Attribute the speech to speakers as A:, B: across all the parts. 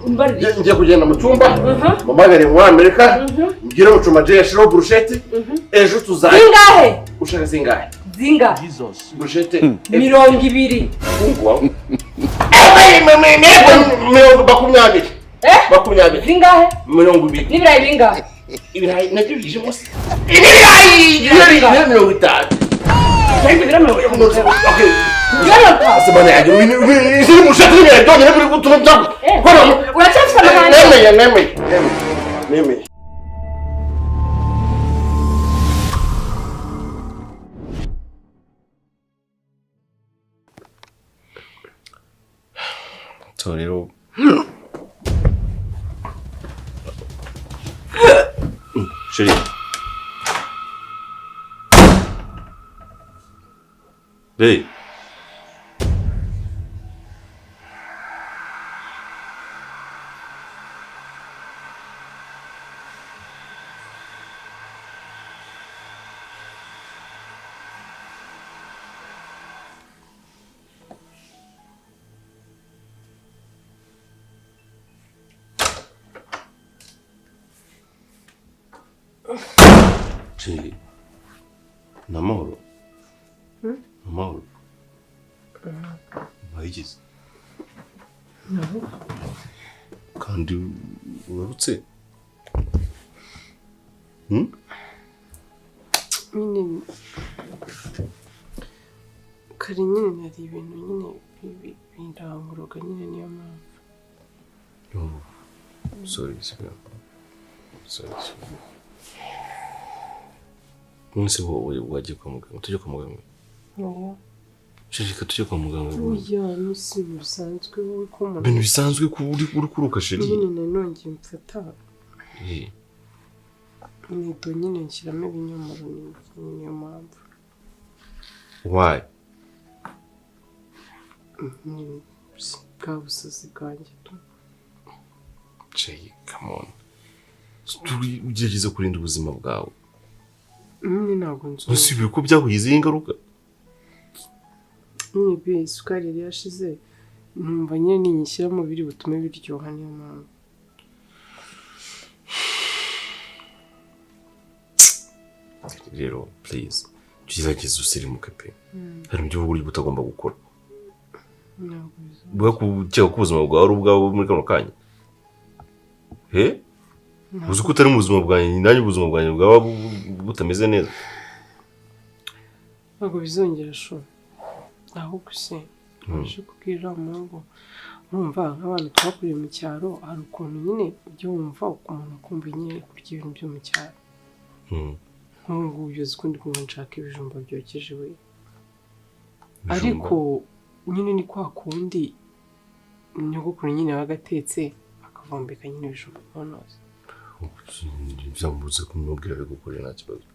A: Ngiye kugenda mu cyumba mamagare mu Amerika ngira ucumaje yashiro brushete ejo tuzaye
B: zingahe
A: ushaka zingahe
B: Jesus
A: brushete
B: 200
A: bakumyabiri
B: zingahe
A: 200
B: n'ibirayi bingahe
A: ibirayi nagibije munsi ibirayi 50 okay asabana yaje isi mushatu ne donye ne biri gutuma byago kono
B: uracafisa amahane
A: neme torero Chérie. Hey. Chérie. Namoro. Namoro. Bayigize. Kandi urutse.
C: Nyine kari nyine nari ibintu nyine bindanguruka nyine niyo mpamvu.
A: Sorry. Munsi wowe wagiye kwa muganga, tujye kwa muganga. Shirika tujye kwa muganga.
C: Oya, nusi bisanzwe wowe ko umuntu.
A: Ibintu bisanzwe ko uri kuruka shiri.
C: Nyine nongeye mfata. Nido nyine nshyiramo ibinyomoro niyo mpamvu.
A: Why?
C: Kabusazi bwanjye tu.
A: Jay, come on. Ugerageza kurinda ubuzima bwawe.
C: Ntabwo nzi.
A: Nsubiye ko byahuyize ingaruka.
C: Nibe isukari yari yashize numva nyine ninyishyira mu biri butume biryoha niyo mpamvu.
A: Rero please tugerageze usirimuke pe. Hari ibyo uri butagomba gukora. Bwa kujya ku buzima bwawe ubwawe muri kano kanya. Uzi ko utari mu buzima bwanjye nanjye ubuzima bwanjye bwaba butameze neza.
C: Ntabwo bizongera sho. Ahubwo se aje kubwira umuntu urumva nk'abantu twakuriye mu cyaro hari ukuntu nyine ibyo wumva umuntu akumva nyine kurya ibintu byo mu cyaro. Nk'ubu uzi ko ndi kumva nshaka ibijumba byokeje we. Ariko nyine ni kwa kundi nyogokuru nyine wagatetse akavombeka nyine ibijumba bonoze.
A: Byambuze kumubwira bigukorera nta kibazo.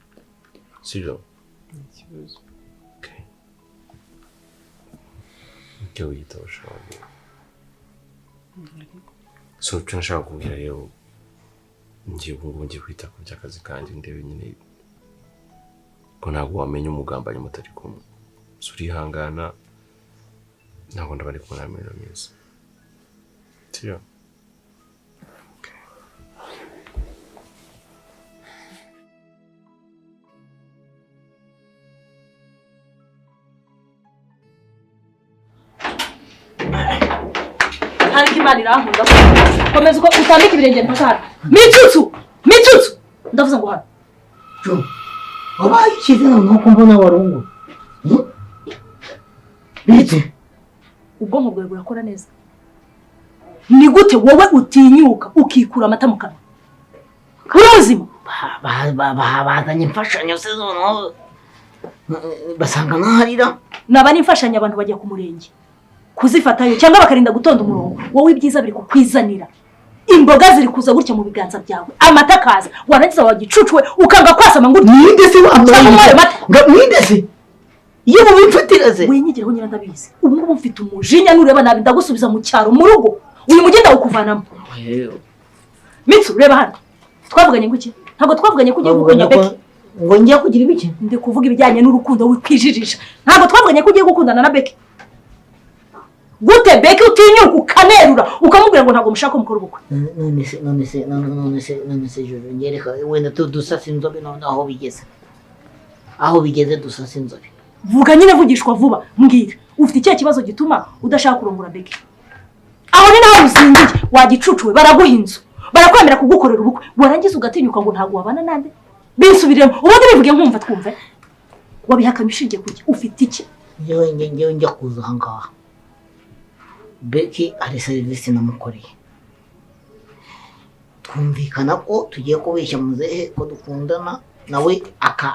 A: Sibyo?
C: Nta kibazo.
A: Okay. Icyo wiyita ushaje. So tunashaka kubwira rero ngiye kwita ku by'akazi kanjye ndebe nyine ko ntabwo wamenya umugambanyi mutari kumwe. Surihangana ntabwo ndabari kumwe neza. Sibyo?
D: ariko Imana irankunda komeza uko utambika ibirenge mpaka mitsutsu ndavuze ngo hano
E: jo wabaye ikize nuko mbona warungu bite
D: ubwonko bwawe burakora neza ni gute wowe utinyuka ukikura amata mu kanwa uruzima
E: bazanye imfashanyo se zono basanga naharira
D: naba n'imfashanyo abantu bajya ku murenge kuzifatayo cyangwa bakarinda gutonda umurongo wowe ibyiza biri kukwizanira imboga ziri kuza gutya mu biganza byawe amata kaza warangiza wagicucwe ukanga kwasama ngo
E: ninde se ninde se iyo mubimfatiraze
D: wenyigiraho nyira ndabizi ubu ngubu mfite umujinya nureba nabi ndagusubiza mu cyaro mu rugo uyu mugenda ukuvanamo Mitsu reba hano twavuganye ngo iki ntabwo twavuganye ko ugiye gukunda Becky
E: ngo ngiye kugira ibiki
D: ndi kuvuga ibijyanye n'urukundo wikwijijisha ntabwo twavuganye ko ugiye gukundana na Becky gute Becky utinyuka ukanerura ukamubwira ngo ntabwo mushaka mukora ubukwe
E: none se joro ngereka wenda dusasa inzobe none aho bigeze dusasa inzobe
D: vuga nyine vugishwa vuba mbwira ufite icyo kibazo gituma udashaka kurongora Becky aho ni naho uzingiye wagicucuwe baraguha inzu barakwemera kugukorera ubukwe warangiza ugatinyuka ngo ntabwo wabana nande bisubiremo ubundi bivuge nkumva twumve wabihakanye ushingiye kuki ufite iki
E: ngewe njya kuza ahangaha Becky ari serivisi namukoreye twumvikana ko tugiye kubeshya muzehe ko dukundana nawe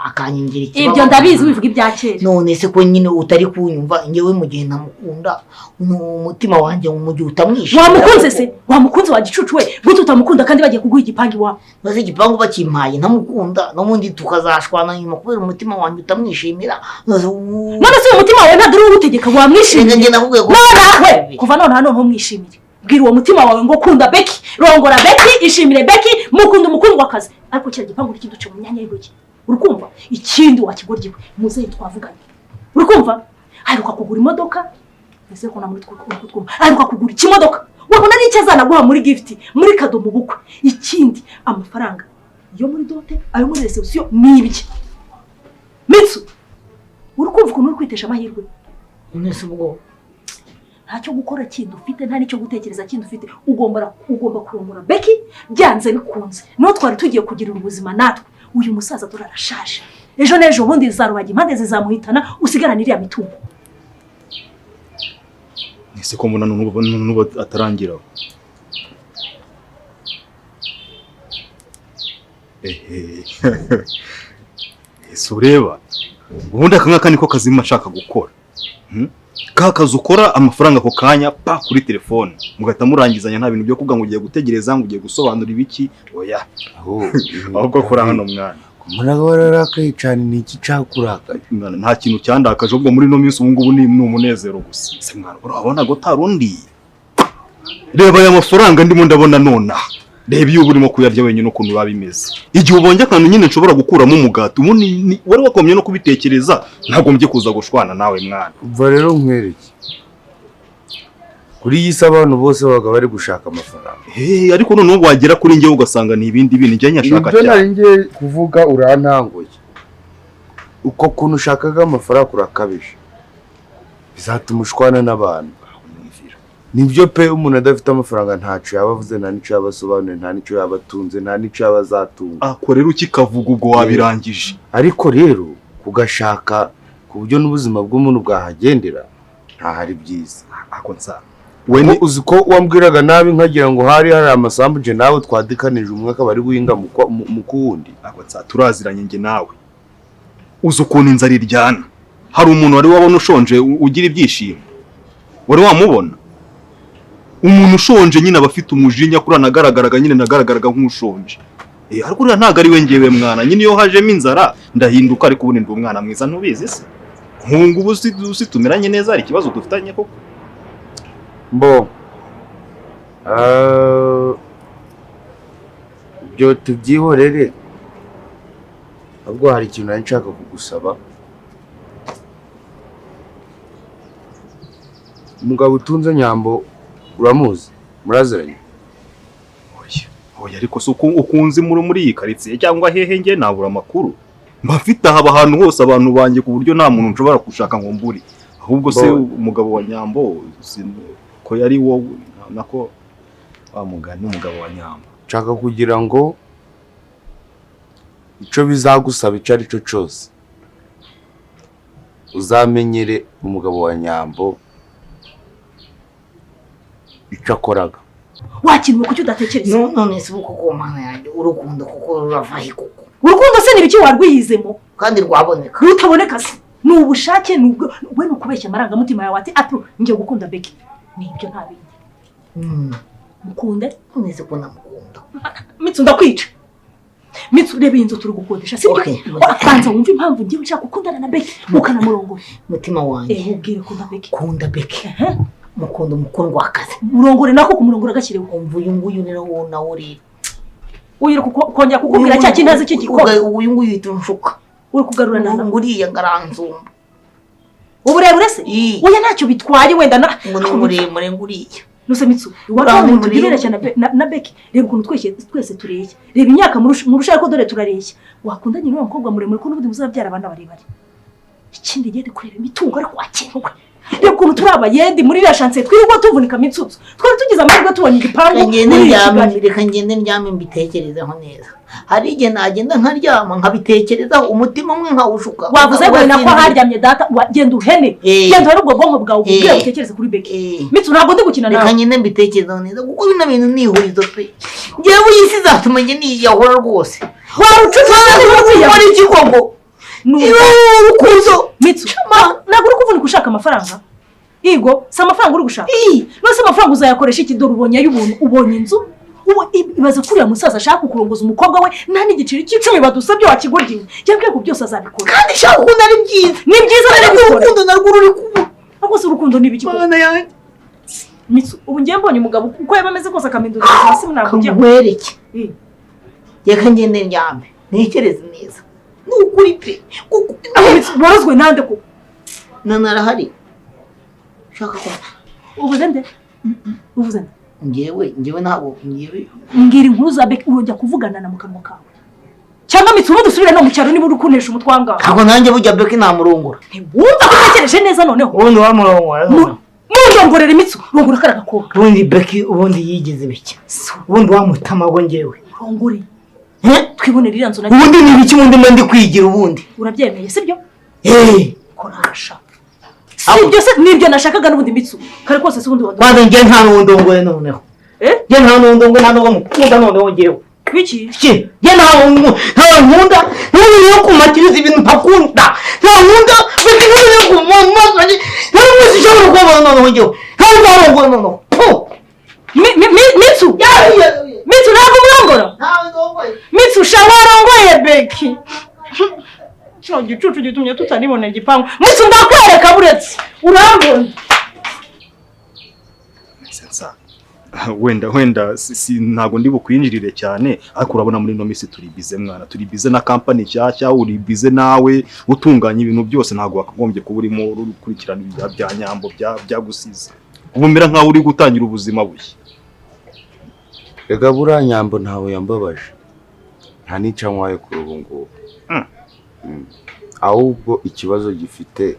E: akanyingira ikibazo
D: ibyo ndabizi wivuga ibya kera
E: none se ko nyine utari kunyumva ngewe mu gihe namukunda umutima wanjye mu gihe utamwishyura
D: wamukunze se wamukunze wagicucuwe gute utamukunda kandi bagiye kuguha igipangu iwawe
E: maze igipangu bakimpaye ntamukunda n'ubundi tukazashwana nyuma kubera umutima wanjye utamwishimira
D: none se umutima wawe ntabwo uri uwutegeka wamwishimira
E: njye nakubwiye ko
D: nawe kuva none hano ntumwishimire bwira uwo mutima wawe ngo kunda Becky rongora Becky ishimire Becky mukunda umukundwakazi ariko kira gipangu kiduce mu myanya y'urugi urukumva ikindi wakigoryiwe muzehe twavuganye urukumva aheruka kugura imodoka ese ko namuri twumva aheruka kugura ikimodoka wabona n'icyo azanaguha muri gift muri kado mu bukwe ikindi amafaranga yo muri dote ayo muri reception nibye Mitsu urukumva ukuntu uri kwitesha amahirwe
E: nese ubwo
D: ntacyo gukora kindi ufite nta nicyo gutekereza kindi ufite ugomba kurongora Becky byanze bikunze no twari tugiye kugira ubuzima natwe uyu musaza turarashaje ejo nejo bundi zarubaga impande zizamuhitana usigarana iriya mitungo
F: nese ko mbona n'ubu atarangira ese ureba ubundi aka niko kazima ashaka gukora ka kazi ukora amafaranga ako kanya pa kuri telefone mugahita murangizanya nta bintu byo kuvuga ngo ugiye gutegereza ngo ugiye gusobanura ibiki oya ahubwo akora hano mwana
A: muragorarakaye cyane ni iki cakurakaye
F: nta kintu cyandakaje ubwo muri no minsi ubu ngubu ni umunezero gusa se mwana urabona go tarundi reba aya mafaranga ndimo ndabona nona reba iyo urimo kuyarya wenyine ukuntu babimeze igihe ubonye akantu nyine nshobora gukuramo umugati umuntu wari wakomye no kubitekereza ntagombye kuza gushwana nawe mwana
A: umva rero nkwereke kuri iyi si abantu bose babaga bari gushaka amafaranga
F: ariko noneho wagera kuri njyewe ugasanga ni ibindi bintu njye nyashaka cyane
A: ibyo nari ngiye kuvuga urantangoye uko kuntu ushakaga amafaranga urakabije bizatuma ushwana n'abantu nibyo pe umuntu adafite amafaranga ntacyo yaba avuze nta nicyo yaba asobanuye nta nicyo yaba atunze nta nicyo yaba azatunga
F: ako rero ukikavuga ubwo wabirangije
A: ariko rero kugashaka ku buryo n'ubuzima bw'umuntu bwahagendera ntahari byiza
F: ako nsa
A: uzi ko wambwiraga nabi nkagira ngo hari amasambu nje nawe twadikanije umwe akaba ari guhinga mu kuwundi
F: ako nsa turaziranye nge nawe uzi ukuntu inzara iryana hari umuntu wari wabona ushonje ugira ibyishimo wari wamubona umuntu ushonje nyine abafite umujinya kuri anagaragaraga nyine nagaragaraga nk'ushonje ariko uriya ntago ari we ngewe mwana nyine iyo hajemo inzara ndahinduka ariko ubundi ndi umwana mwiza ntubizi se nkungu ubu tumeranye neza hari ikibazo dufitanye koko
A: mbo ibyo tubyihorere ahubwo hari ikintu nari nshaka kugusaba umugabo utunze Nyambo uramuzi muraziranye
F: oya ariko se ukunzi muri iyi karitsiye cyangwa hehe nge nabura amakuru mbafite aha ahantu hose abantu banjye ku buryo nta muntu nshobora gushaka ngo mburi ahubwo se umugabo wa Nyambo ko yari wowe nako wa mugani umugabo wa nyamba.
G: nshaka kugira ngo icyo bizagusaba icyo ari cyo cyose uzamenyere umugabo wa nyambo icyo akoraga.
D: Wakinwe kuki udatekereza?
E: none se kuko mana yanjye urukundo kuko ruravahe kuko
D: Urukundo se nibiki warwiyizemo
E: kandi rwaboneka
D: rutaboneka se ni ubushake nubwo we nukubeshya amarangamutima yawe ati atu ngiye gukunda Becky nibyo nta bindi. Mukunde
E: none ko namukunda
D: Mitsu ndakwica. Mitsu reba inzu turi gukodesha sibyo? Kwanza wumva impamvu ngiye nshaka gukundana na Becky ukanamurongo
E: mutima wanjye
D: ubwire kunda Becky.
E: Kunda Becky mukondo mukundwa akazi
D: Murongore nako kumurongora gashyireho.
E: umva uyu nguyu rero wo nawe uri
D: Uyira kongera kukubwira cya kintazi cy'igikora.
E: uyu nguyu yitunshuka
D: Uri kugarura nana
E: nguriya ngaranzumba
D: uburebure se oya ntacyo bitwaye wenda na
E: ngo muremure nguriya
D: Nuse Mitsu waramwe tugirira cyane na Becky reba ukuntu twese tureye reba imyaka murusha ariko dore turareshya wakundanye n'uwo mukobwa muremure ko n'ubundi muzabyara abana barebare ikindi yende kureba imitungo ariko wakenwe reba ukuntu turaba yende muri la chance twirirwa tuvunika Mitsutsu twari tugize amahirwe tubona igipangu
E: reka ngende ndyame mbitekerezeho neza hari igihe nagenda nkaryama nkabitekerezaho umutima umwe nkawushuka
D: wavuze ngo nako haryamye data genda uhene genda hari ubwo bwonko bwawe ubwira utekereze kuri Becky Mitsu ntabwo ndi gukina nawe
E: reka ngende mbitekerezaho neza kuko bino bintu nihurizo pe ngewe uyisi zatuma nge niyahura rwose wari iki koko urukundo
D: Mitsu ntabwo uri kuvunika ushaka amafaranga Igo si amafaranga uri gushaka nose amafaranga uzayakoresha iki dore ubonye y'ubuntu ubonye inzu ibaze kuriya musaza ashaka kukurongoza umukobwa we nta n'igiciro cy'icumi badusabye wakigoryiwe yabwiye ko byose azabikora
E: kandi shaka ukunda ari byiza
D: ni byiza
E: ariko urukundo narwo ruri kuba
D: ahubwo se urukundo ni ibiki
E: mana yanjye
D: Mitsu ubu ngiye mbonye umugabo uko yaba ameze kose akamindurira hasi ntabwo
E: nkwereke reka ngende ndyame ntekereze neza ni ukuri pe
D: borozwe nande ko
E: nanarahari shaka ko
D: uvuze nde
E: ngewe ntabwo
D: mbwira inkuru za Becky urongera kuvugana na mukanwa kawe cyangwa Mitsu ubundi usubire no mu cyaro niba uri kunesha umutwanga
E: ntabwo nanjye burya Becky namurongora
D: wumva ko utekereje neza noneho
E: ubundi wamurongora
D: mundongorera Mitsu rongora kara gakobwa
E: ubundi Becky ubundi yigeze biki ubundi wamutamago ngewe
D: rongore twibonera iriya nzu
E: ubundi ni ibiki mundi ndi kwigira ubundi
D: urabyemeye sibyo korasha sibyo se nibyo nashakaga n'ubundi Mitsu kare kose se ubundi
E: wanda nge nta n'undongore noneho nge nta n'undongore nta n'uwo mukunda noneho ngewe
D: Wiki?
E: Nge nta nkunda n'ubu yo kumatiriza ibintu ntakunda nta nkunda Becky n'ubu yo kumaza nta n'ubu ishobora kubona noneho ngewe nta n'urongora noneho
D: Mitsu Mitsu ntabwo umurongora Mitsu shawarongoye Becky kino gicucu gitumye tutanibona igipangu Mitsu ndakwereka buretse urambona
F: sensa wenda ntago ndi bukwinjirire cyane ariko urabona muri no misi turi bize mwana turi bize na company cyashya uri bize nawe utunganya ibintu byose ntago wakagombye kuba urimo ukurikirana ibya bya nyambo byagusize ubumira nkaho uri gutangira ubuzima bushya.
G: Ega buriya nyambo ntawe yambabaje nta nica nkwaye kuri ubu ngubu ahubwo ikibazo gifite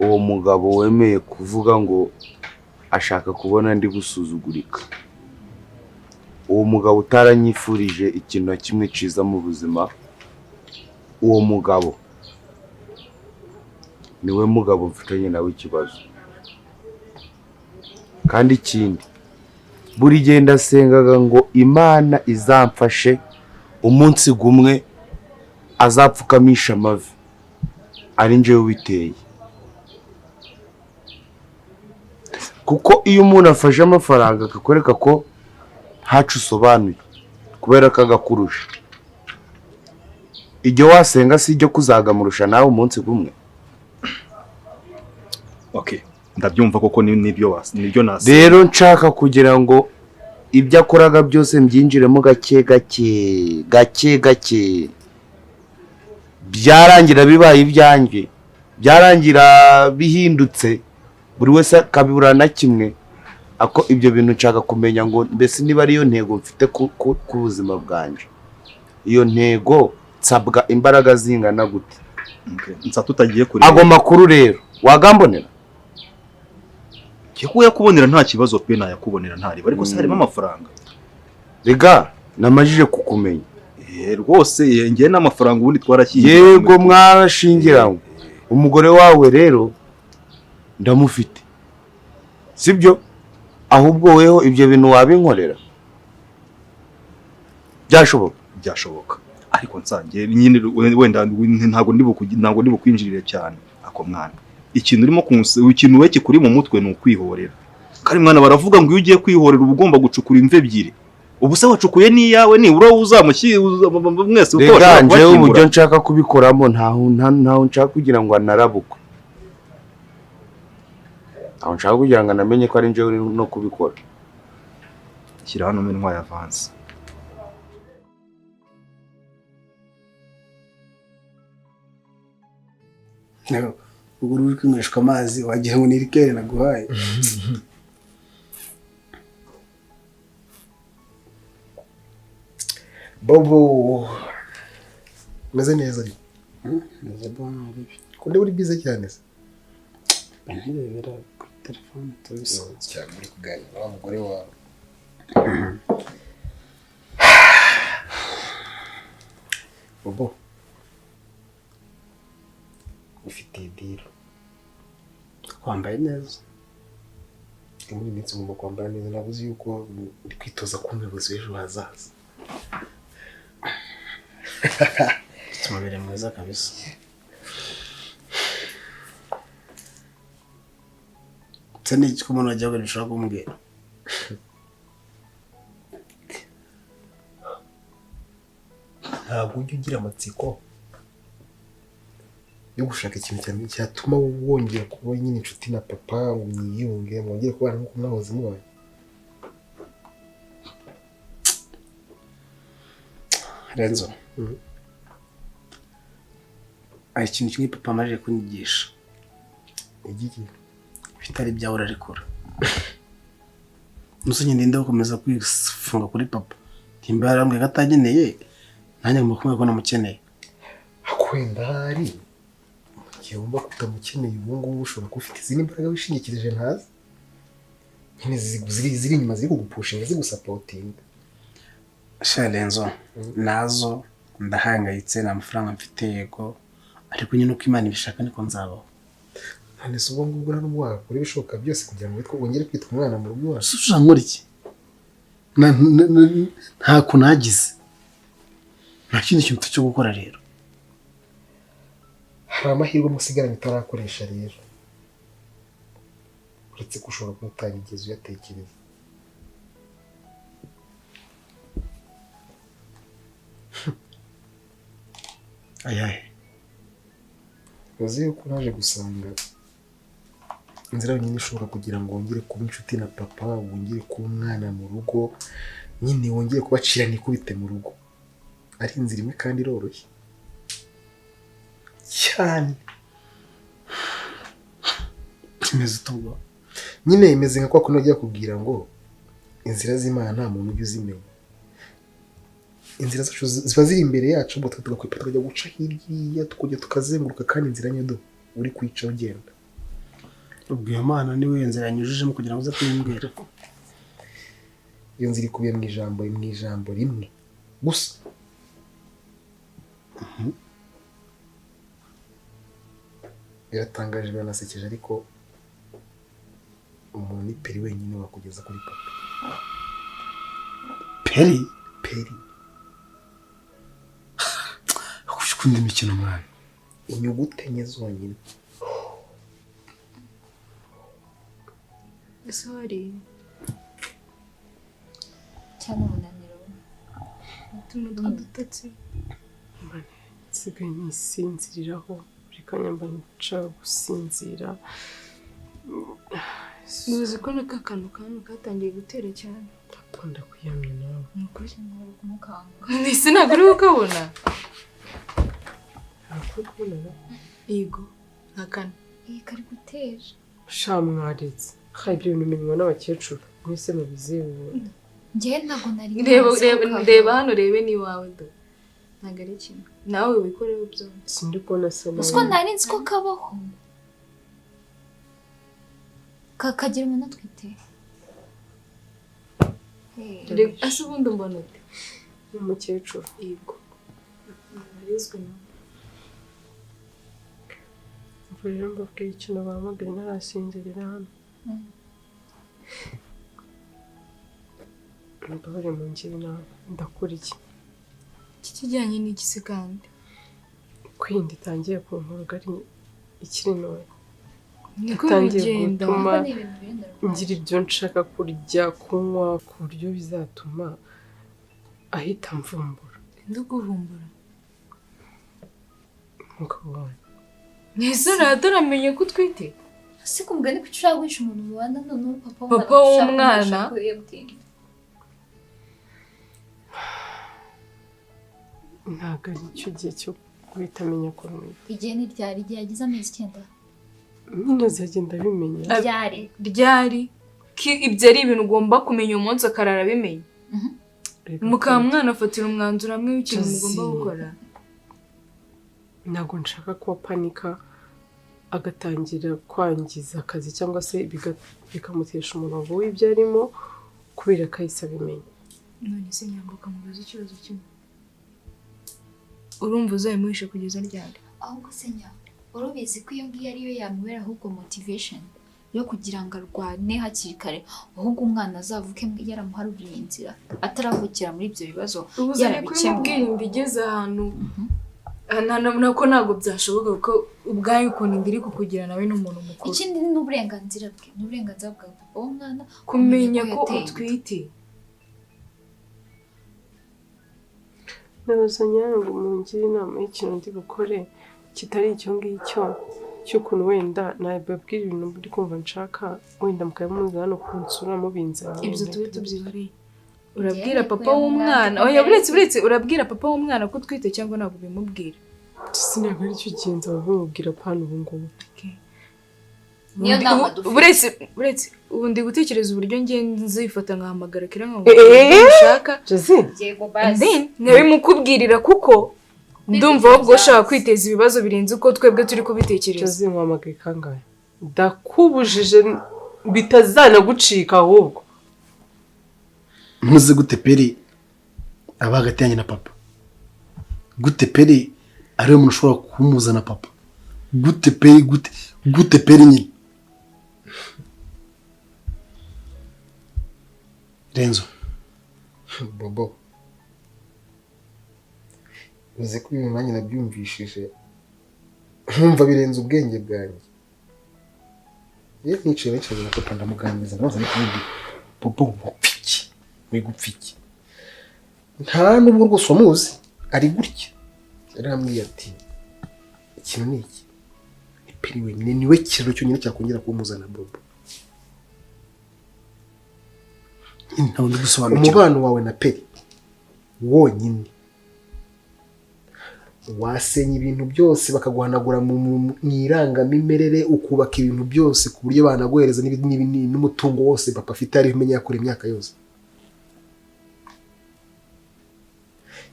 G: uwo mugabo wemeye kuvuga ngo ashaka kubona ndi gusuzugurika uwo mugabo utaranyifurije ikintu kimwe ciza mu buzima uwo mugabo niwe mugabo mfitanye nawe ikibazo kandi ikindi buri gihe ndasengaga ngo Imana izamfashe umunsi gumwe azapfukamisha amavi ari njewe witeye kuko iyo umuntu afashe amafaranga akakwereka ko ntacu usobanuye kubera ko agakurusha iryo wasenga si iryo kuzagamurusha nawe umunsi gumwe.
F: Okay, ndabyumva koko nibyo nase
G: rero nshaka kugira ngo ibyo akoraga byose mbyinjiremo gake gake byarangira bibaye ibyanjye byarangira bihindutse buri wese akabibura na kimwe ako ibyo bintu nshaka kumenya ngo mbese niba ariyo ntego mfite ku buzima bwanje iyo ntego nsabwa imbaraga zingana gute
F: nsa tutagiye kuri
G: ago makuru rero wagambonera
F: Kuko yakubonera nta kibazo pe nayakubonera ntari ariko se harimo amafaranga.
G: Rega namajije kukumenya.
F: Rwose ngiye n'amafaranga ubundi twarashyingiye.
G: Yego mwarashingiranywe. Umugore wawe rero ndamufite. Sibyo? Ahubwo weho ibyo bintu wabinkorera. Byashoboka.
F: Ariko nsangiye nyine wenda ntago ndi bukwinjirire cyane ako mwana. Ikintu urimo ikintu we kikuri mu mutwe ni ukwihorera. Kari mwana baravuga ngo iyo ugiye kwihorera uba ugomba gucukura imve ebyiri. Ubu se wacukuye niyawe ni uro mwese
G: uko washaka kubakingura. Uburyo nshaka kubikoramo ntaho nshaka kugira ngo anarabukwe. Aho nshaka kugira ngo anamenye ko ari nje uri no kubikora.
F: Shyira hano mwe ntwaye avance.
H: Ubwo uri kwinyweshwa amazi wagira ngo ni rikere naguhaye. Bobo meze neza ari meze bona kunde uri bize cyane se banhirebera kuri telefone tubise cyane muri kuganira n'umugore wawe. Bobo ufite idiro wambaye neza muri iminsi ngomba kwambara neza nabuze yuko ndi kwitoza ku umuyobozi w'ejo hazaza. Tumabere mwiza kabisa. Tene iki umuntu ajya gushaka kumbwira. Ntabwo ujya ugira amatsiko yo gushaka ikintu cyane cyatuma wongera kuba nyine inshuti na papa mwiyunge mwongere kubana nk'uko mwahoze mubanye. Renzo ari ikintu kimwe papa amaze kunyigisha. Igiki bitari byawe urarekura. Musonye ndinde gukomeza kwifunga kuri papa. Timba yarambwiye gatageneye nanjye mukomeye ko namukeneye. Akwenda hari yumva kutamukeneye ubu ngubu ushobora kufite izindi mbaraga wishingikirije ntazi. Nyine ziri inyuma ziri kugupushinga zigusapotinga. Sharenzo nazo ndahangayitse na amafaranga mfite yego ariko nyine uko Imana ibishaka niko nzabaho. None se ubwo ngubwo nari wakora ibishoboka byose kugira ngo wongere kwitwa umwana mu rugo wacu. Suja nkora iki? Nta kunagize. Nta kindi kintu cyo gukora rero. Hari amahirwe musigaranye utarakoresha rero. Uretse ko ushobora kuba utarigeze uyatekereza. Ayahe uzi yuko naje gusanga inzira nyine ishobora kugira ngo wongere kuba inshuti na papa, wongere kuba umwana mu rugo, nyine wongere kubacira nikubite mu rugo, ari inzira imwe kandi iroroshye cyane. Imeze utuba nyine imeze nka kwa kuno ujya kubwira ngo inzira z'Imana nta muntu ujya uzimenya. Inzira zacu ziba ziri imbere yacu ngo tugakwipa tukajya guca hirya tukujya tukazenguruka kandi inzira nyodo uri kwica ugenda. Ubwo iyo Mana ni we nzira yanyujijemo kugira ngo uze kuyimbwira. Iyo nzira ikubiye mu ijambo rimwe gusa. Biratangaje biranasekeje ariko umuntu ni Peri wenyine wakugeza kuri papa. Peri ukunda imikino mwana, inyuguti enye zonyine.
I: Sorry cyane umunaniro utuntu dutotsi
C: nsigaye nisinziriraho buri kanya mba nshaka gusinzira.
I: uzi ko n'akantu katangiye gutera cyane.
C: Ndakunda kuyamya nawe
I: nuko cyangwa kumukanga ndetse ntabwo uri ukabona. Yego nakana kari gutera
C: shamwaretse hari ibyo bintu bimenywa n'abakecuru mwese mubizewe.
I: Njye ntabwo nari reba hano rebe ni wawe do ntabwo ari kimwe nawe wikoreho byo
C: sindi kubona se nawe
I: usko nari nzi ko kabaho
J: kagira umuntu atwite
I: ase ubundi mbona ute
C: umukecuru
I: yego narizwe na
C: rero mbabwira ikintu bahamagaye ntarasinzirira hano mbabare mu ngiri nawe ndakora iki
I: kijyanye n'iki se kandi
C: kwindi itangiye kunkuruga ari ikiri ntoya
I: niko
C: itangiye
I: bigenda
C: gutuma ngira ibyo nshaka kurya kunywa ku buryo bizatuma ahita mvumbura
I: ndaguvumbura
C: mukabona
I: neza uramenye ko utwite
J: si kumugani ko ushaka guhisha umuntu mubana noneho
I: papa w'umwana
C: ntabwo ari cyo gihe cyo guhita amenya ko mwite
J: igihe ni ryari igihe yagize amezi 9
C: nyine azagenda abimenya
I: ryari ibyo ari ibintu ugomba kumenya umunsi akarara abimenya mukaba mwana afatira umwanzuro hamwe w'ikintu mugomba gukora
C: ntabwo nshaka kuba panika agatangira kwangiza akazi cyangwa se bikamutesha umurongo w'ibyo arimo kubera ko ahise abimenya
I: none se nyambuka mubaze ikibazo kimwe urumva uzayimuhishe kugeza ryari
J: ahubwo se nyambuka urubizi ko iyo ngiyo ariyo yamubera ahubwo motivation yo kugira ngo arwane hakiri kare ahubwo umwana azavuke yaramuharuriye inzira ataravukira muri ibyo bibazo
I: yarabikemuye mbigeze ahantu nako ntabwo byashoboka ko ubwayo ukuntu indi iri kukugira nawe n'umuntu mukuru
J: ikindi ni uburenganzira bwe n'uburenganzira bwa papa w'umwana
I: kumenya ko utwite
C: nabazanye ngo mungire inama y'ikintu ndi bukore kitari icyo ngicyo cy'ukuntu wenda nababwira ibintu muri kumva nshaka wenda mukabimuza hano kunsura mubinzanye
I: ibyo tube tubyihariye urabwira papa w'umwana oya buretse urabwira papa w'umwana ko utwite cyangwa ntabwo bimubwira
C: sinabwo ari cyo kintu babimubwira pana ubu ngubu
J: niyo nama dufite
I: buretse ubu ndi gutekereza uburyo nzifata nkahamagara kira nkaho ushaka nkabimukubwirira kuko ndumva ahubwo ushaka kwiteza ibibazo birenze uko twebwe turi kubitekereza
C: Josie nkwamagaye kangahe ndakubujije bitazanagucika ahubwo
H: muze gute peri aba hagati yanjye na papa gute peri ariwe muntu ushobora kumuza na papa gute peri nyine Renzo
K: Bobo uzi ko ibintu nanjye nabyumvishije nkumva birenze ubwenge bwanjye iyo nicaye na papa ndamuganiriza nabaza n'ikindi Bobo wigupfiki nta nubwo rwose wamuzi ari gutya yarambwiye ati ikintu ni iki peri wenyine niwe kintu cyonyine cyakongera kumuzana Bobo umubano wawe na peri wonyine wasenya ibintu byose bakaguhanagura mu irangamimerere ukubaka ibintu byose ku buryo banaguhereza n'umutungo wose papa afite ari umenya yakora imyaka yose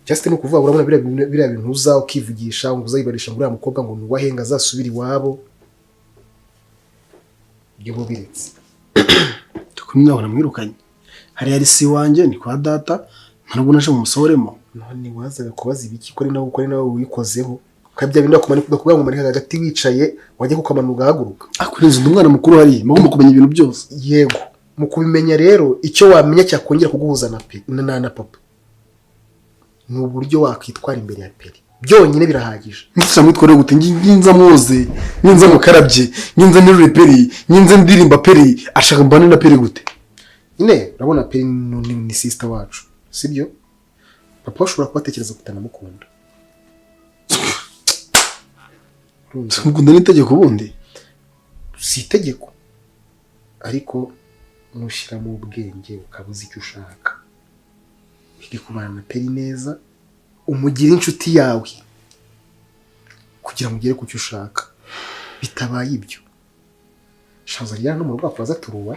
K: just no kuvuga urabona biriya bintu uza ukivugisha ngo uzayibarisha ngo uriya mukobwa ngo nuwahenga azasubira iwabo ibyo biretse
H: tukumwe nawe namwirukanye hari yari si wanjye ni kwa data ntabwo naje mu musohoremo
K: none wazaga kubaza ibiki kuri nawe wikozeho kabya binda kumanika kuvuga ngo marika hagati wicaye wajye kukamanuka haguruka
H: akurenza umwana mukuru hari mugomba kumenya ibintu byose
K: yego mu kubimenya rero icyo wamenya cyakongera kuguhuza na papa ni uburyo wakwitwara imbere ya peri byonyine birahagije
H: ndetse mwitware gute nginza muze nginza mukarabye nginza nirure peri nginza ndirimba peri ashaka mbane na peri gute
K: ine urabona peri ni sister wacu sibyo papa ashobora kubatekereza kutanamukunda
H: Tumukunda n'itegeko ubundi
K: si itegeko ariko nushyira mu bwenge ukabuza icyo ushaka uri kubana na peri neza umugire inshuti yawe kugira ngo ugere ku cyo ushaka bitabaye ibyo shaza ryana no mu rugo afaza turuwa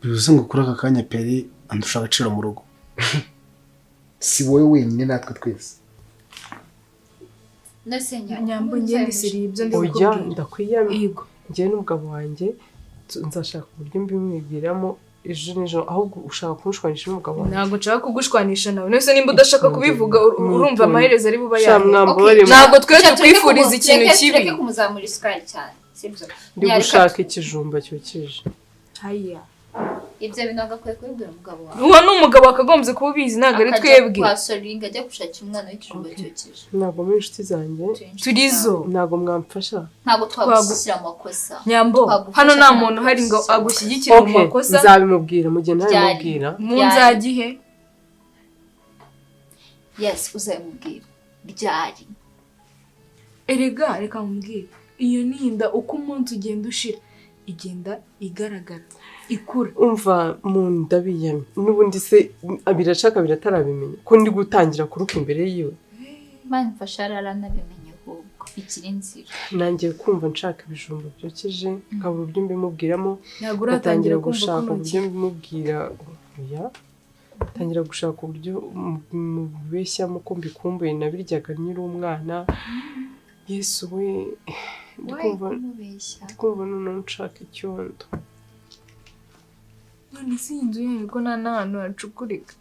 H: bivuze ngo kuri aka kanya peri andusha agaciro mu rugo
K: si wowe wenyine natwe twese
I: Nyambo ngende siri ibyo ndi
C: oya ndakwiyamye yego njye n'umugabo wanjye nzashaka uburyo mbimwibwiramo ejo nijoro ahubwo ushaka kunshwanisha n'umugabo wanjye
I: ntabwo nshaka kugushwanisha nawe nese nimba udashaka kubivuga urumva amaherezo ari buba yawe
C: ntabwo
I: twe twifuriza ikintu kibi
J: tureke kumuzamura isukari cyane sibyo
C: ndi gushaka ikijumba cyokeje
J: haya ibyo bintu agakwiye kubibwira umugabo wawe
I: uwo ni umugabo wakagombye kuba ubizi ntabwo ari twebwe
J: kwasoringa ajya gushakira umwana w'ikijumba cyokeje
C: ntabwo muri inshuti zanjye
I: turizo
C: ntabwo mwamfasha
J: ntabwo twagushyira amakosa
I: Nyambo hano nta muntu hari ngo agushyigikire mu makosa
C: nzabimubwira mu gihe ntabimubwira
I: mu nzagihe
J: yes uzabimubwira ryari
I: erega reka mubwire iyo ninda uko umunsi ugenda ushira igenda igaragara ikura
C: umva mu ndabiyamye n'ubundi se birashaka biratarabimenya ko ndi gutangira kuruka imbere yiwe
J: mani mfasha aranabimenye ahubwo ikiri nzira
C: nanjye kumva nshaka ibijumba byokeje nkaba uburyo mbimubwiramo
I: natangira
C: gushaka uburyo mbimubwira oya tangira gushaka uburyo mubeshyamo ko mbikumbuye nabiryaga nkiri umwana Yesu we ndikumva noneho nshaka icyondo
I: none si inzu yawe ko nta n'ahantu hacukurika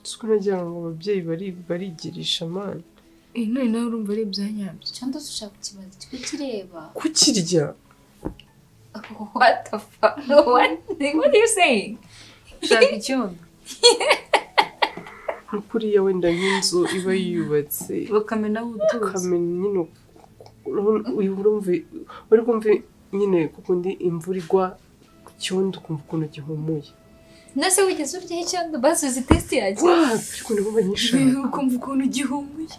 C: siko nagira ngo ababyeyi barigirisha amana
I: none nawe urumva ari ibyanyabyo
J: cyangwa dushaka ikibazo kukireba
C: kukirya
J: what the fuck what are you saying
I: ushaka icyondo
C: kuriya wenda nk'inzu iba yubatse
I: bakamenaho utuzi
C: ukamenya nyine uri kumva nyine kuko ndi imvura igwa ku cyondo ukumva ukuntu gihumuye
J: nase wigeze uryaho icyondo basuze testi yacu
C: ariko ndumva nyishaka
I: ukumva ukuntu gihumuye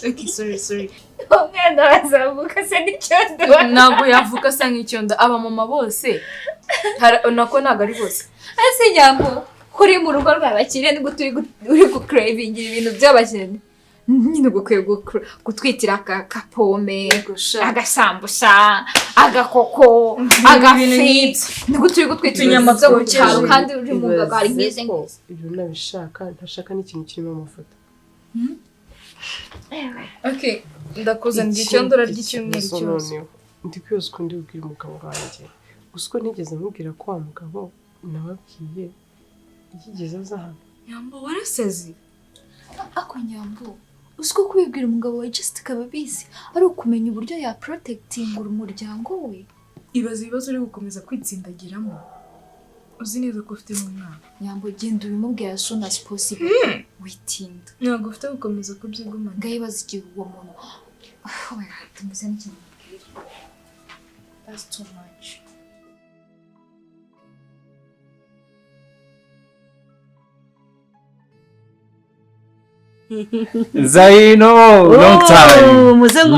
I: okay sorry
J: umwana wazavuka se n'icyondo
I: ntabwo yavuka asa nk'icyondo abamama bose nako ntabwo ari bose
J: ese Nyambo kuri mu rugo rw'abakire nibwo uri gucravingira ibintu by'abakene nyine gukwiye gutwitira akapome agasambusa agakoko agafi nibwo turi gutwitira inyama zo mu cyaro kandi uri mu ngagari nk'izi ngizi
C: ibyo nabishaka ntashaka n'ikintu kirimo amafoto
I: okay ndakuzanira icyondo ry'icyumweru cyose
C: ndi kwibaza uko ndi bubwire umugabo wanjye gusa uko ntigeze mubwira ko wa mugabo nababwiye yigeze aza hano
I: Nyambo warasazi
J: ako Nyambo uziko kubibwira umugabo wawe just akaba bizi ari ukumenya uburyo ya protectingura umuryango we
I: ibaza ibibazo uri gukomeza kwitsindagiramo uzi neza ko ufite n'umwana
J: Nyambo genda ubimubwira as soon as possible witinda
I: ntabwo ufite gukomeza kubyigumana
J: ngayibaza igihe uwo muntu oh my god tumeze n'ikintu that's too much
L: Zaino, long time.
D: Muzungu,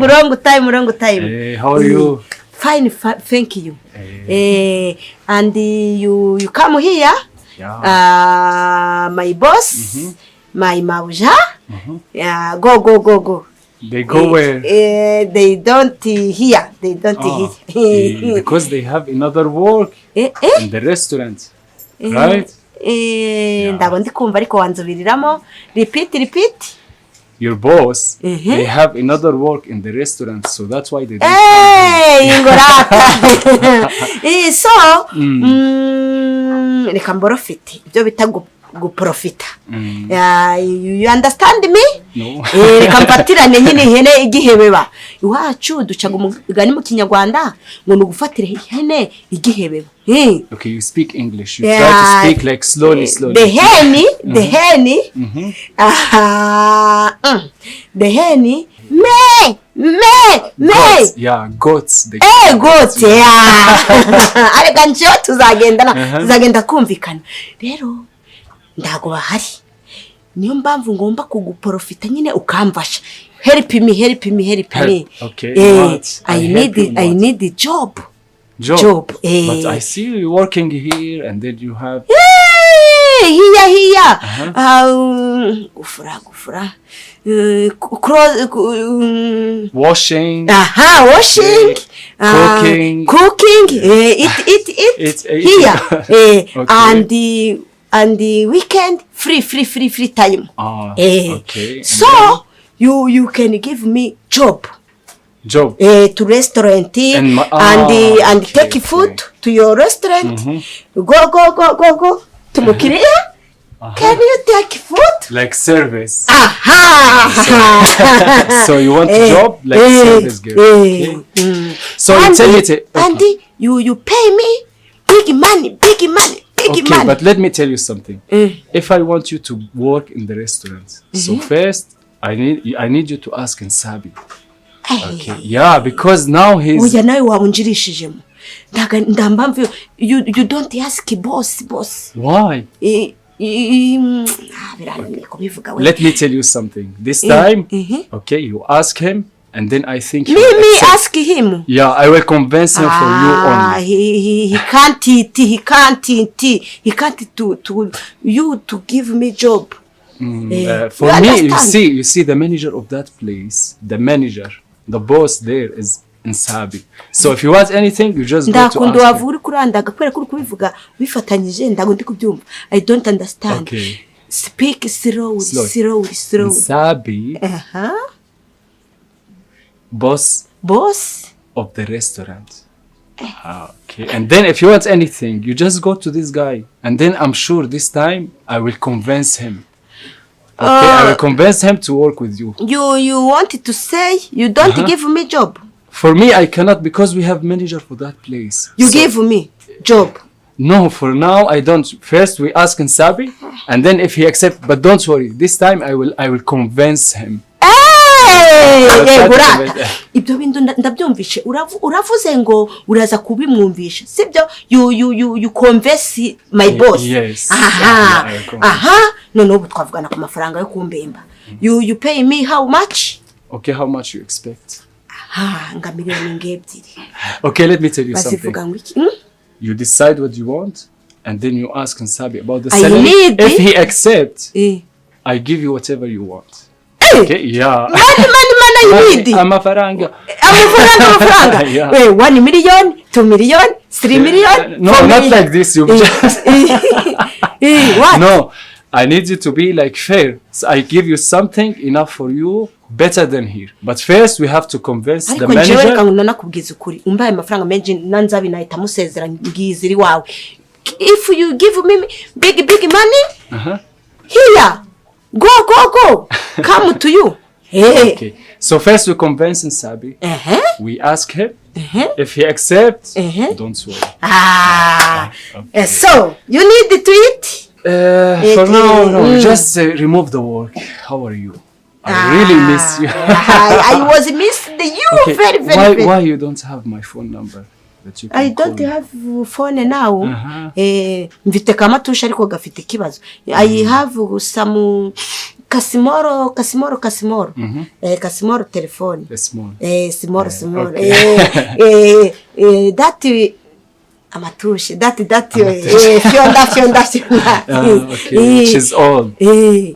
D: long time.
L: How are you?
D: Fine, thank you. And you come here.
L: Yeah.
D: My boss, my mauja. Go.
L: They go where?
D: They don't here. They don't here.
L: Because they have another work in the restaurant, right?
D: Ndabona ndi kumva ariko wanzubiriramo repeat
L: your boss they have another work in the restaurant so that's why they
D: ingorata so reka mborofite ibyo bita guprofita you understand me
L: no
D: reka mfatirane nyine ihene igihebeba iwacu ducaga umugani mu Kinyarwanda ngo nugufatire ihene igihebeba
L: okay you speak English you try to speak like slowly
D: the hen me
L: yeah goats
D: goats arega njyo tuzagenda kumvikana rero ndago bahari niyo mpamvu ngomba kuguprofita nyine ukamfasha help me
L: okay
D: I need a job
L: but I see you working here and then you have
D: here gufura
L: washing
D: cooking eat here
L: okay.
D: and
M: and the weekend free time.
L: Okay.
M: So you can give me job to restaurant and take food to your restaurant. Go to mukiriya. Can you take food?
L: Like service.
M: Aha.
L: So you want a job like service girl. Okay. So you tell me
M: and you pay me big money.
L: Okay, but let me tell you something. If I want you to work in the restaurant, so first I need you to ask Nsabi. Okay. Yeah, because now he's.
M: Oya nawe wabunjirishijemo. Ndambamve you don't ask boss.
L: Why? Let me tell you something. This time, okay, you ask him, and then I think
M: me ask him.
L: Yeah, I will convince him for you only.
M: He can't to you to give me job.
L: For me, you see, the manager of that place, the boss there is Nsabi. So if you want anything, you just go to ask him.
M: I don't understand.
L: Okay.
M: Speak slowly.
L: Nsabi. Boss of the restaurant. Okay. And then if you want anything, you just go to this guy. And then I'm sure this time I will convince him. Okay, I will convince him to work with you.
M: You wanted to say you don't give me job?
L: For me, I cannot because we have manager for that place.
M: You give me job?
L: No, for now I don't. First we ask Nsabi, and then if he accepts, but don't worry. This time I will convince him.
M: Ibyo bintu ndabyumvishe uravuze ngo uraza kubimwumvisha sibyo you convince my boss.
L: Yes.
M: No ubu twavugana ku mafaranga yo kumbemba. You pay me how much?
L: Okay, how much you expect?
M: Nga miliyoni ngebyiri.
L: Okay, let me tell you something. You decide what you want, and then you ask Nsabi about the salary. If he accepts, I give you whatever you want. Okay, yeah.
M: Money you need.
L: Amafaranga.
M: Yeah. Wait, 1 million, 2 million, 3 million?
L: No, not like this. You just.
M: What?
L: No, I need you to be like fair. So I give you something enough for you, better than here. But first we have to convince the manager.
M: If you give me big money, here. Go. Come to you.
L: Okay. So first we convince Nsabi. We ask him. If he accepts, don't worry.
M: Okay. So you need to eat?
L: For now, no. Just remove the work. How are you? I really miss you.
M: I was missing you very.
L: Why you don't have my phone number? That you can
M: I don't have phone now. Mvite kama tusha ariko gafite kibazo. I have some Casimoro. Casimoro telephone.
L: Small.
M: Small. That amatushe. That fionda.
L: Okay. She's old. Okay.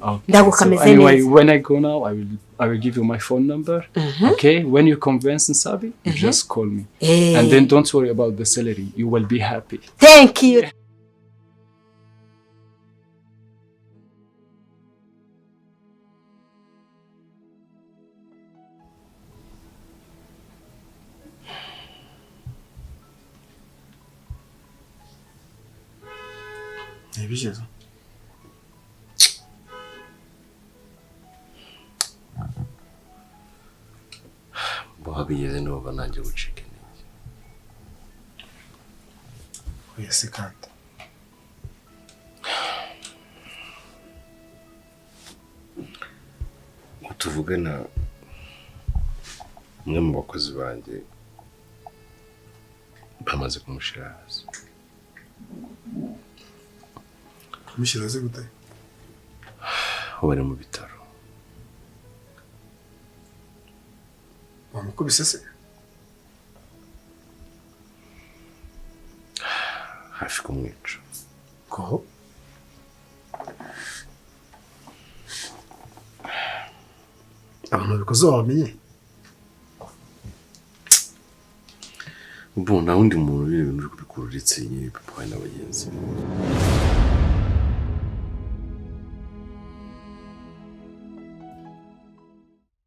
M: So
L: anyway, when I go now, I will give you my phone number. Okay. When you convince Nsabi, you just call me. And then don't worry about the salary. You will be happy.
M: Thank you.
H: Ibijeza.
A: Bigeze n'ubu nanjye gucika intege.
H: Oya se kandi.
A: Tuvugana umwe mu bakozi banjye bamaze kumushira hasi.
H: Kumushira hasi gute?
A: Bari mu bitaro.
H: Wamukubise se?
A: Hafi kumwica.
H: Ko? Abantu bikoze wamenye?
A: Nta wundi muntu uri kubikora uretse nyine papa n'abagenzi.